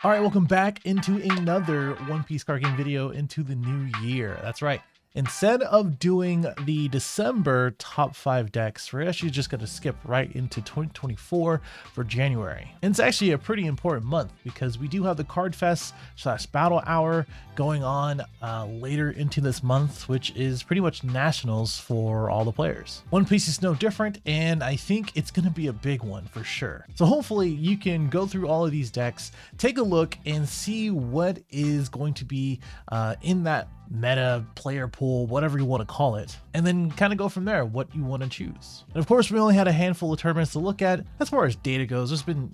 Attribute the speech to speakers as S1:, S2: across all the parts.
S1: All right, welcome back into another One Piece card game video into the new year. That's right. Instead of doing the December top 5 decks, we're actually just going to skip right into 2024 for January. And it's actually a pretty important month because we do have the Card Fest / Battle Hour going on later into this month, which is pretty much nationals for all the players. One Piece is no different, and I think it's going to be a big one for sure. So hopefully you can go through all of these decks, take a look, and see what is going to be in that meta player pool, whatever you want to call it, and then kind of go from there what you want to choose. And of course, we only had a handful of tournaments to look at. As far as data goes, there's been,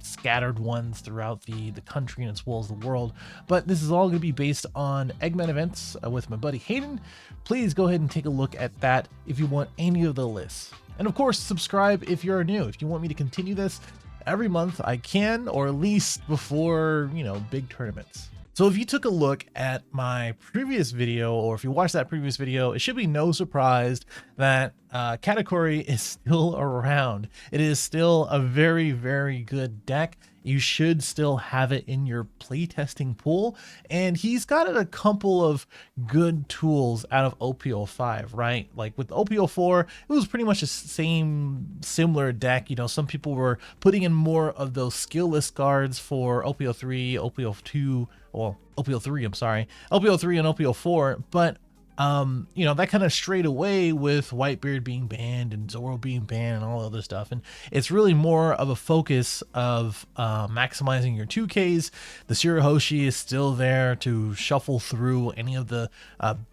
S1: scattered ones throughout the country and as well as the world, but this is all going to be based on Eggman events with my buddy Hayden. Please go ahead and take a look at that if you want any of the lists, and of course subscribe if you're new. If you want me to continue this every month, I can, or at least before big tournaments. So if you took a look at my previous video, or if you watched that previous video, it should be no surprise that Katakuri is still around. It is still a very, very good deck. You should still have it in your playtesting pool, and he's got a couple of good tools out of OPO5, right? Like with OPO4, it was pretty much the same similar deck. Some people were putting in more of those skillless guards for OPO3, OPO2, well, OPO3, I'm sorry, OPO3 and OPO4, but that kind of strayed away with Whitebeard being banned and Zoro being banned and all other stuff. And it's really more of a focus of maximizing your 2Ks. The Shirahoshi is still there to shuffle through any of the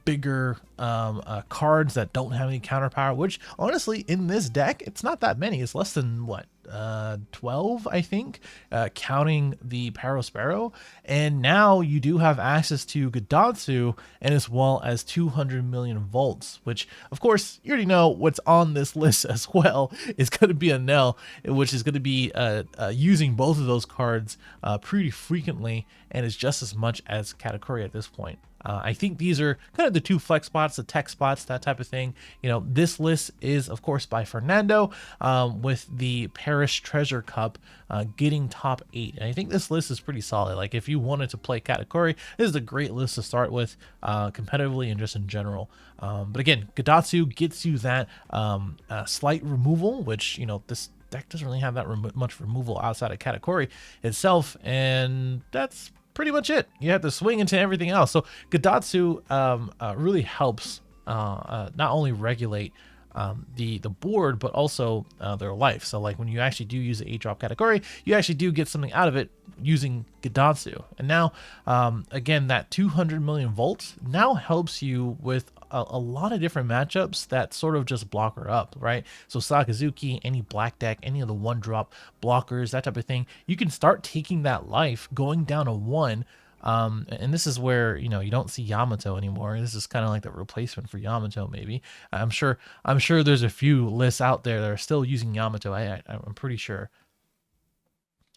S1: bigger cards that don't have any counter power, which honestly in this deck, it's not that many. It's less than 12, I think, counting the Parosparrow. And now you do have access to Gadatsu and as well as 200 million volts, which of course you already know what's on this list as well is going to be a Nell, which is going to be using both of those cards pretty frequently, and is just as much as Katakuri at this point. I think these are kind of the two flex spots, the tech spots, that type of thing. This list is, of course, by Fernando, with the Parish Treasure Cup getting top 8. And I think this list is pretty solid. Like, if you wanted to play Katakuri, this is a great list to start with competitively and just in general. But again, Gadatsu gets you that slight removal, which, this deck doesn't really have that much removal outside of Katakuri itself. And that's pretty much it. You have to swing into everything else. So Gadatsu really helps not only regulate the board, but also their life. So like when you actually do use the 8-drop Katakuri, you actually do get something out of it using Gadatsu. And now again, that 200 million volts now helps you with a lot of different matchups that sort of just block her up, right? So Sakazuki, any black deck, any of the 1-drop blockers, that type of thing, you can start taking that life going down a 1. And this is where you don't see Yamato anymore. This is kind of like the replacement for Yamato, maybe. I'm sure there's a few lists out there that are still using Yamato. I'm pretty sure.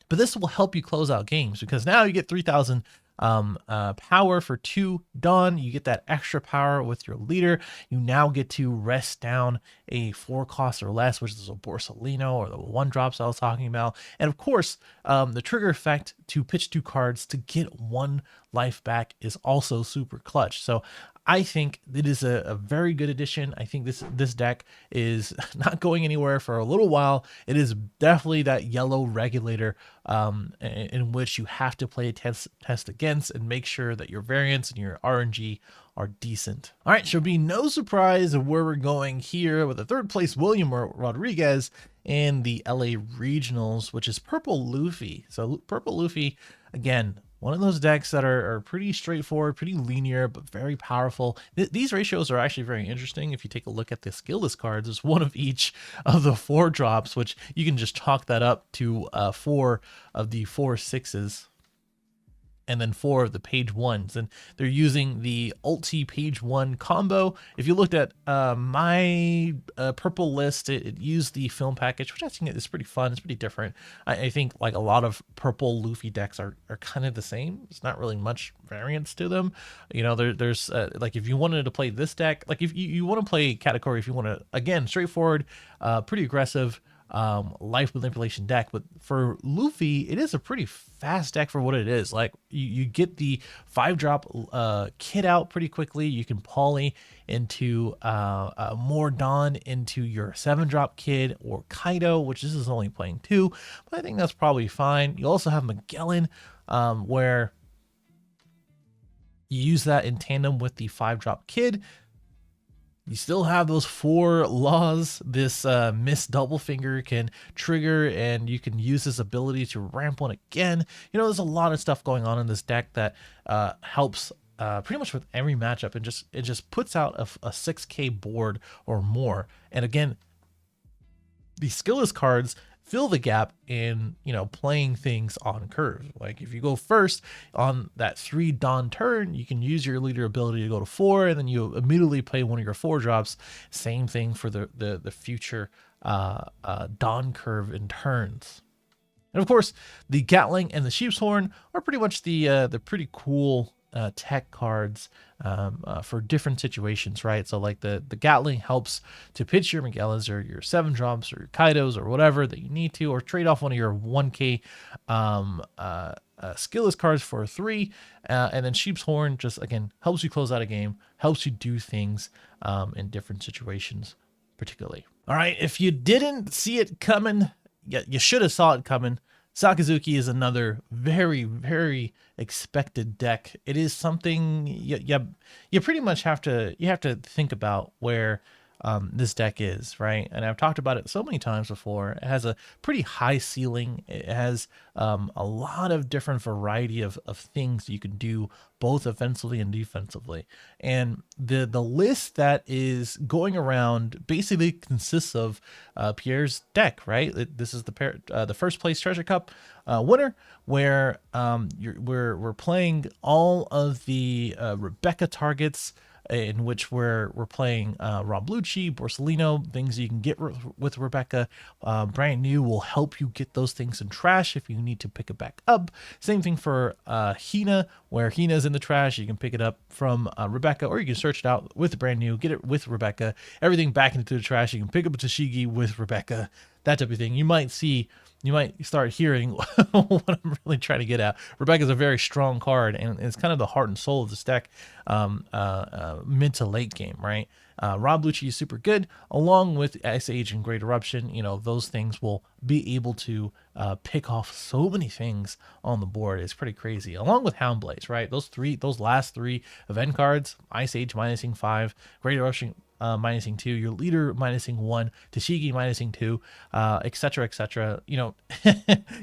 S1: But this will help you close out games because now you get 3,000 power for 2 Dawn. You get that extra power with your leader. You now get to rest down a 4 cost or less, which is a Borsalino or the 1-drops I was talking about. And of course, the trigger effect to pitch 2 cards to get 1 life back is also super clutch. So I think it is a very good addition. I think this deck is not going anywhere for a little while. It is definitely that yellow regulator in which you have to play a test against and make sure that your variants and your RNG are decent. All right, should be no surprise of where we're going here with the 3rd place William Rodriguez in the LA Regionals, which is Purple Luffy. So Purple Luffy, again, one of those decks that are pretty straightforward, pretty linear, but very powerful. These ratios are actually very interesting. If you take a look at the skillless cards, there's 1 of each of the 4 drops, which you can just chalk that up to 4 of the 4 6s. And then 4 of the page 1s, and they're using the ulti page 1 combo. If you looked at my purple list, it used the film package, which I think is pretty fun. It's pretty different. I think like a lot of purple Luffy decks are kind of the same. It's not really much variance to them. There's like if you wanted to play this deck, like if you want to play Katakuri, if you want to, again, straightforward, pretty aggressive, life manipulation deck. But for Luffy, it is a pretty fast deck for what it is. Like you get the 5-drop kit out pretty quickly. You can poly into more Dawn into your 7-drop kid or Kaido, which this is only playing 2, but I think that's probably fine. You also have Magellan, where you use that in tandem with the 5-drop kid. You still have those 4 laws. This Miss Double Finger can trigger, and you can use this ability to ramp one again. You know, there's a lot of stuff going on in this deck that helps pretty much with every matchup, and it just puts out a 6K board or more. And again, these skillless cards fill the gap in, you know, playing things on curve. Like if you go first on that 3 Dawn turn, you can use your leader ability to go to 4, and then you immediately play one of your 4 drops. Same thing for the future Dawn curve in turns. And of course, the Gatling and the Sheep's Horn are pretty much the pretty cool tech cards for different situations, right? So like the Gatling helps to pitch your Magellans or your 7-drops or your Kaidos or whatever that you need to, or trade off one of your 1K skillless cards for a 3, and then Sheep's Horn just again helps you close out a game, helps you do things in different situations particularly. All right, if you didn't see it coming, you should have saw it coming. Sakazuki is another very, very expected deck. It is something you pretty much have to think about where this deck is, right? And I've talked about it so many times before. It has a pretty high ceiling. It has a lot of different variety of things you can do both offensively and defensively. And the list that is going around basically consists of Pierre's deck, right? This is the first place Treasure Cup winner, where we're playing all of the Rebecca targets, in which we're playing Rob Lucci, Borsellino, things you can get with Rebecca. Brand new will help you get those things in trash if you need to pick it back up. Same thing for Hina, where Hina's in the trash. You can pick it up from Rebecca, or you can search it out with brand new, get it with Rebecca, everything back into the trash. You can pick up a Tashigi with Rebecca, that type of thing. You might start hearing what I'm really trying to get at. Rebecca's a very strong card, and it's kind of the heart and soul of this deck, mid to late game, right? Rob Lucci is super good, along with Ice Age and Great Eruption. You know, those things will be able to pick off so many things on the board. It's pretty crazy. Along with Houndblaze, right? Those last 3 event cards, Ice Age minusing 5, Great Eruption minusing 2, your leader minusing 1, Tashigi minusing 2, etc., etc. You know,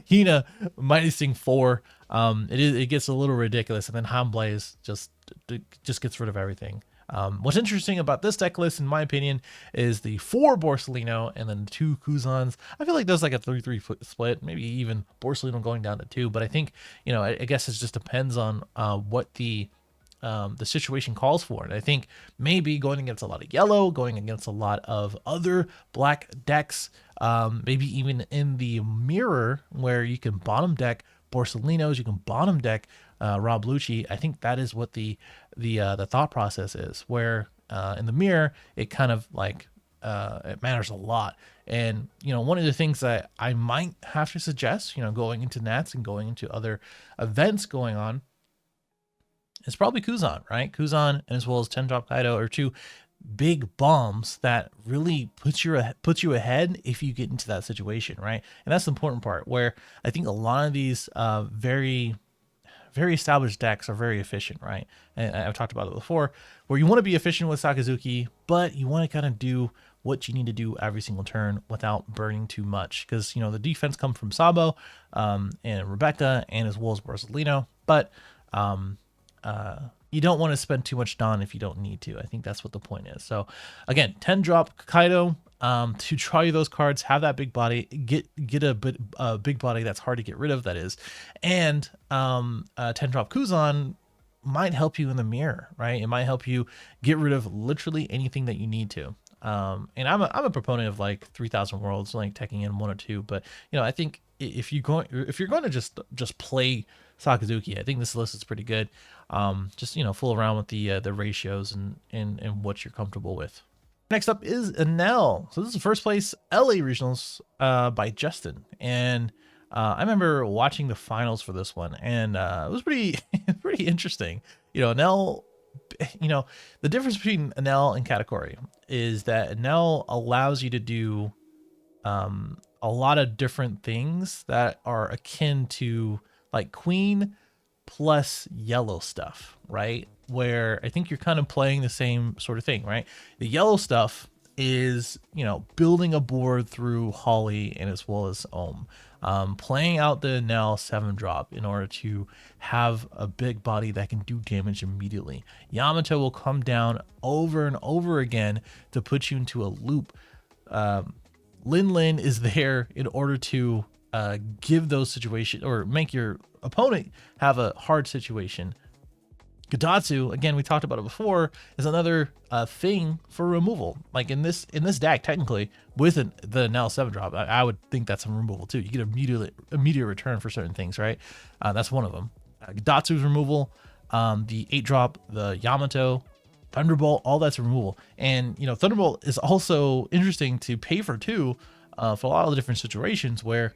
S1: Hina minusing 4. It gets a little ridiculous, and then Houndblaze just gets rid of everything. What's interesting about this deck list, in my opinion, is the 4 Borsellino and then 2 Kuzans. I feel like there's like a 3-3 split, maybe even Borsellino going down to 2. But I think, you know, I guess it just depends on what the situation calls for. And I think maybe going against a lot of yellow, going against a lot of other black decks, maybe even in the mirror where you can bottom deck Borsellinos, you can bottom deck Rob Lucci. I think that is what the thought process is, where in the mirror, it kind of like it matters a lot. And, you know, one of the things that I might have to suggest, you know, going into Nats and going into other events going on, it's probably Kuzan, right? Kuzan, and as well as 10-drop Kaido, are 2 big bombs that really puts you ahead if you get into that situation, right? And that's the important part, where I think a lot of these very, very established decks are very efficient, right? And I've talked about it before, where you want to be efficient with Sakazuki, but you want to kind of do what you need to do every single turn without burning too much, because, you know, the defense comes from Sabo and Rebecca, and as well as Borsellino, but you don't want to spend too much Dawn if you don't need to. I think that's what the point is. So again, 10-drop Kaido to try those cards, have that big body, get a big body that's hard to get rid of, that is, and 10-drop Kuzan might help you in the mirror, right? It might help you get rid of literally anything that you need to. And I'm a proponent of like 3,000 worlds, like teching in 1 or 2, but, you know, I think if you're going to just play Sakazuki, I think this list is pretty good. Just, you know, fool around with the ratios and what you're comfortable with. Next up is Enel. So this is the first place LA Regionals by Justin. And I remember watching the finals for this one, and it was pretty pretty interesting. Enel, the difference between Enel and Katakuri is that Enel allows you to do a lot of different things that are akin to like Queen plus yellow stuff, right? Where I think you're kind of playing the same sort of thing, right? The yellow stuff is, building a board through Holly and as well as Ohm, playing out the Enel 7-drop in order to have a big body that can do damage immediately. Yamato will come down over and over again to put you into a loop. Lin is there in order to give those situations or make your opponent have a hard situation. Gidatsu, again, we talked about it before, is another thing for removal. Like in this deck, technically, with the Enel 7-drop, I would think that's some removal too. You get immediate return for certain things, right? That's one of them. Gidatsu's removal, the 8-drop, the Yamato, Thunderbolt, all that's removal. And Thunderbolt is also interesting to pay for too, for a lot of the different situations where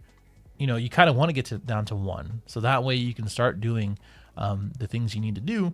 S1: you kind of want to get down to 1, so that way you can start doing the things you need to do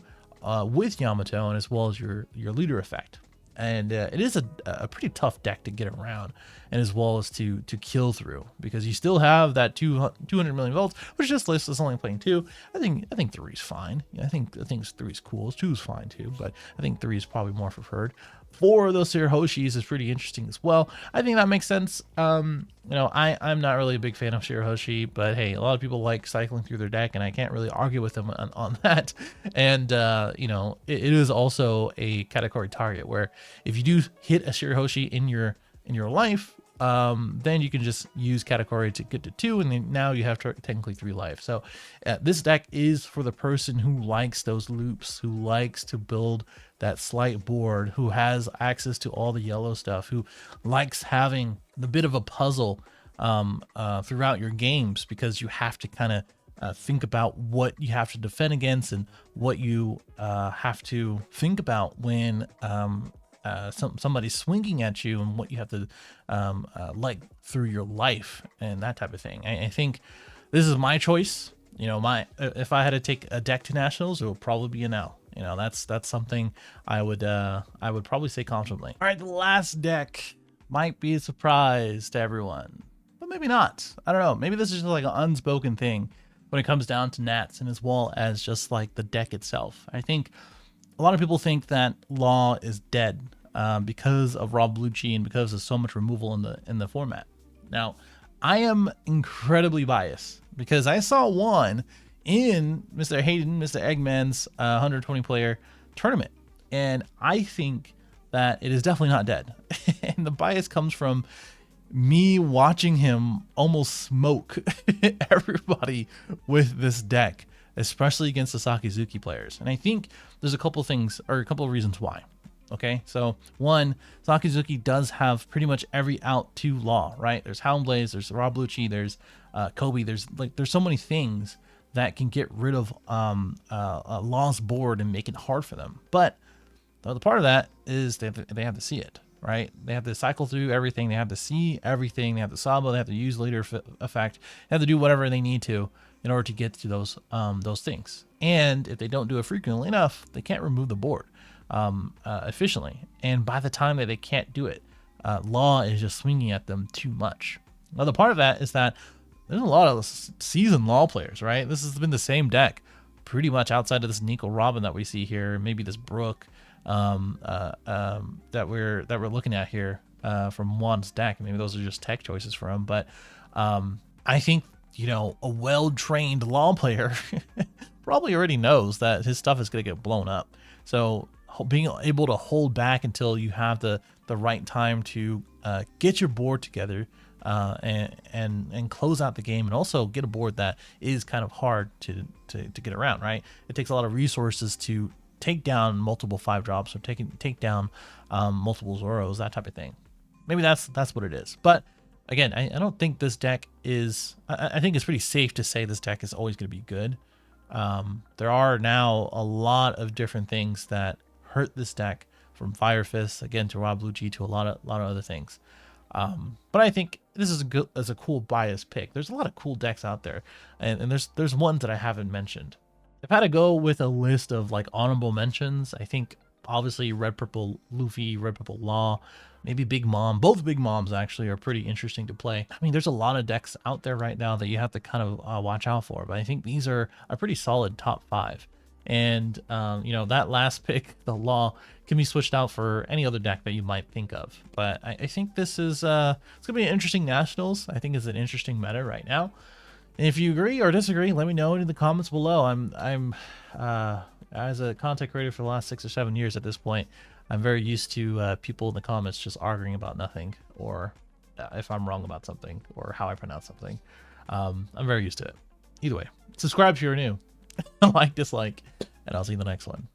S1: with Yamato, and as well as your leader effect. And it is a pretty tough deck to get around, and as well as to kill through, because you still have that 200 million volts, which this list is only playing 2. I think 3 is fine. I think 3 is cool. 2 is fine too, but I think 3 is probably more preferred. 4 of those Shirahoshis is pretty interesting as well. I think that makes sense. I'm not really a big fan of Shirahoshi, but hey, a lot of people like cycling through their deck, and I can't really argue with them on that. And it is also a category target where if you do hit a Shirahoshi in your life, then you can just use category to get to 2, and then now you have technically 3 life. So this deck is for the person who likes those loops, who likes to build that slight board, who has access to all the yellow stuff, who likes having the bit of a puzzle throughout your games, because you have to kind of think about what you have to defend against and what you have to think about when somebody's swinging at you, and what you have to like through your life and that type of thing. I think this is my choice. If I had to take a deck to nationals, it would probably be an L. That's something I would probably say confidently. All right, the last deck might be a surprise to everyone, but maybe not. I don't know. Maybe this is just like an unspoken thing when it comes down to Nats, and as well as just like the deck itself. I think a lot of people think that Law is dead because of Rob Lucci and because there's so much removal in the format. Now, I am incredibly biased because I saw one in Mr. Eggman's 120 player tournament, and I think that it is definitely not dead. And the bias comes from me watching him almost smoke everybody with this deck, especially against the Sakizuki players. And I think there's a couple things, or a couple of reasons why. Okay, so one, Sakizuki does have pretty much every out to Law, right? There's Houndblaze, there's Rob Lucci, there's Kobe, there's so many things that can get rid of Law's board and make it hard for them. But the other part of that is they have to see it, right? They have to cycle through everything, they have to see everything, they have to sabo, they have to use leader effect, they have to do whatever they need to in order to get to those things. And if they don't do it frequently enough, they can't remove the board efficiently. And by the time that they can't do it, Law is just swinging at them too much. Another part of that is that there's a lot of seasoned Law players, right? This has been the same deck pretty much outside of this Nico Robin that we see here, maybe this Brook that we're looking at here from Juan's deck. Maybe those are just tech choices for him, but I think a well-trained Law player probably already knows that his stuff is going to get blown up. So being able to hold back until you have the right time to get your board together and close out the game, and also get a board that is kind of hard to get around, right? It takes a lot of resources to take down multiple 5-drops, or take down multiple Zoros, that type of thing. Maybe that's what it is. But again, I don't think this deck is, I think it's pretty safe to say this deck is always going to be good. There are now a lot of different things that hurt this deck from Fire Fist again to Rob Lucci to a lot of other things. But I think this is a cool bias pick. There's a lot of cool decks out there, and there's ones that I haven't mentioned. If I had to go with a list of like honorable mentions, I think obviously Red Purple Luffy, Red Purple Law, maybe Big Mom. Both Big Moms actually are pretty interesting to play. I mean, there's a lot of decks out there right now that you have to kind of watch out for, but I think these are a pretty solid top 5. And you know, that last pick, the Law, can be switched out for any other deck that you might think of. But I think this is it's gonna be an interesting Nationals. I think it's an interesting meta right now. And if you agree or disagree, let me know in the comments below. I'm as a content creator for the last 6 or 7 years at this point, I'm very used to people in the comments just arguing about nothing, or if I'm wrong about something, or how I pronounce something. I'm very used to it. Either way, subscribe if you're new, like, dislike, and I'll see you in the next one.